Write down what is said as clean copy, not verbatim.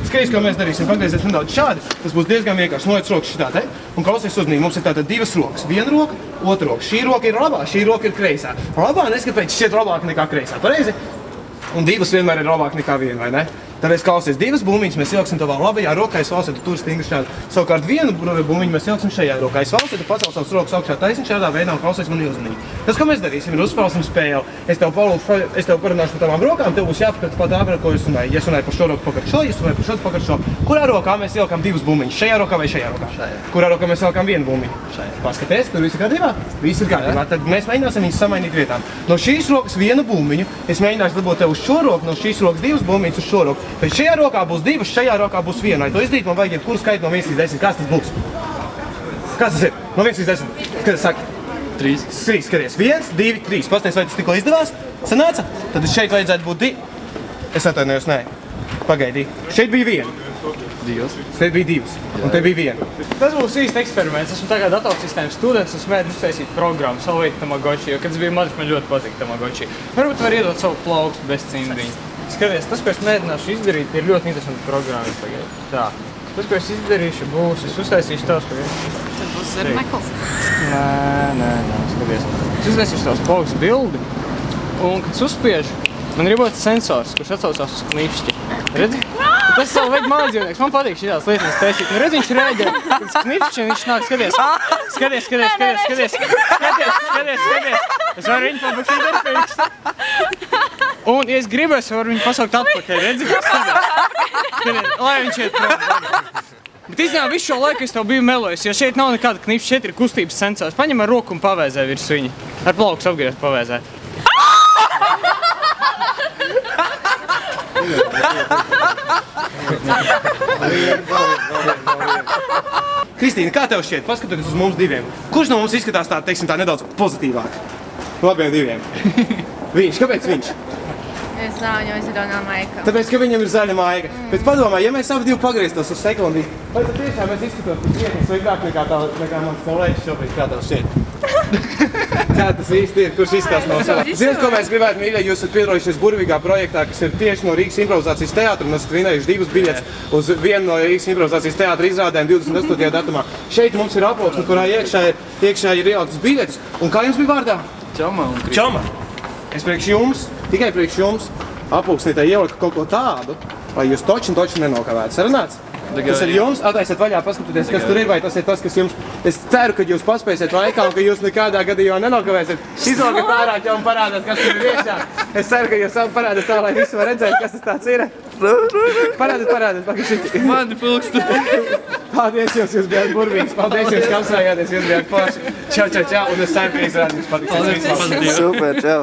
Skaties, kā mēs darīsim. Pagriezies nedaudz šādi. Tas būs diezgan vienkārši. Noliec rokas šitā te. Un klausies uzmanīgi. Mums ir tātad divas rokas. Viena roka, otra roka. Šī roka ir labā, šī roka ir kreisā. Labā neskapēc šķiet labāk nekā kreisā. Pareizi? Un divas vienmēr ir labāk nekā viena, vai ne? Tāpēc klausies, divas bumbiņas mēs ieliksim tavā labajā rokā, es valstu, tu tur stingri šādi. Savukārt vienu bumbiņu mēs ieliksim šajā rokā. Es valstu, tu pacel savus rokas augšā taisni šādā veidā un klausies mani uzmanīgi. Tas, ko mēs darīsim, ir uzspēlēsim spēli. Es tev parunāšu par tavām rokām, tev būs jāpakat pa tā, ko es runāju. Ja es runāju par šo roku pakat šo, ja es runāju par šo pakat šo. Kurā rokā mēs ielikam divas bumbiņas? Šajā rokā vai šajā rokā? Šajā. Kurā rokā mēs ielikam vienu bumbiņu? Šajā. Paskaties, tur viss ir kārtībā? Viss ir kārtībā. Tad mēs mēģināsim viņus samainīt vietām. No šīs rokas vienu bumbiņu, es mēģināšu dabūt tev uz šo roku, no šīs rokas divas bumbiņas uz šo roku. Pēc šajā rokā būs divas, šajā rokā būs viena. Lai to izdarīt, man vajag jebkuru skaitu no 1 līdz 10. Kas tas būs? Kas tas ir? No 1 līdz 10. Kas saka? 3. 3, skaties. 1, 2, 3. Pastāties, vai tas tikko izdevās? Sanāca? Tad šeit vajadzētu būt 2. Es atvainojos, nē. Pagaidī. Šeit bija 1. 2. Šeit bija 2. Un te bija 1. Tas būs īsti eksperiments. Esmu tagad datorsistēmas students un smēģinu uztaisīt programmu Solvīt Tamagotchi, jo, kad es biju mazs, man ļoti patīk Tamagotchi. Varbūt var iedot savu plaukstu bez cimdiņa. Skaties, tas, ko es mēģināšu izdarīt, ir ļoti interesanti programma tagad. Tā. Tas, ko es izdarīšu, būs, es uztaisīšu tavs pagaid. Tas būs zirmekls. Nē, skaties. Es uztaisīšu tavs plaukstu bildi, un, kad es uzspiežu, man ir iebūt sensors, kurš atsaucās uz knipšķi. Redzi? Tas savu veidu mājdzīvnieks. Man patīk šitās lietas taisīt. Un redz, viņš rēģē. Kad es knipšķi, viņš nāk, skaties. Skaties. Es varu viņu pabuksīt ar pirkstu. Un, ja es gribu, es varu viņu pasaukt atpakaļ, redzi? Skaties, lai viņš iet prom. Bet iznāk visu šo laiku es tev biju melojis, jo šeit nav nekāda knipša, šeit ir kustības sensors. Paņem ar roku un pavēzē virs viņa. Ar plauks apgriezt pavēzē. Kristīna, kā tev šķiet? Paskatoties uz mums diviem. Kurš no mums izskatās tā, teiksim, tā nedaudz pozitīvāk? No abiem diviem. Viņš, kāpēc viņš? Es nav, jo es runā maika. Tāpēc, ka viņam ir zaļa maiga. Bet padomā, ja mēs abi divi pagrieztos uz sekundī, vai tad tiešām mēs izskatos krietni sliktāk nekā mans kolēģis šobrīd, kā tev šķiet? Kā tas īsti ir, kurš izstās no savā? Ziniet, ko mēs gribētu, mīļie, jūs esat piedalījušies burvīgā projektā, kas ir tieši no Rīgas improvizācijas teātra, un esat vinējuši 2 biļetes uz vienu no Rīgas improvizācijas teātra izrādēm 28. datumā. Šeit mums ir aploksne, kurā iekšā ir ieliktas biļetes. Un kā jums bija vārdā? Čoma un Kristija. Čoma. Es priekš jums, tikai priekš jums, aploksnītē ieliku kaut ko tādu, lai jūs toči nenokavētu. Sarunāts? Tas ir jums, attaisiet vaļā, paskatieties, kas tur ir, vai tas ir tas, kas jums... Es ceru, ka jūs paspēsiet laikā un ka jūs nekādā gadījumā nenokavēsiet. Izolgat ārā un parādāt, kas tur ir iekšā. Es ceru, ka jūs parādāt tā, lai visi var redzēt, kas tas tāds ir. Parādāt, pakašīt. Mani pulkstu. Paldies jums, jūs bijāt burvīgs. Paldies jums, ka apsvējāties, jūs bijāt forši. Čau, un es ceru, ka izrādījums patiks. Paldies, super, čau.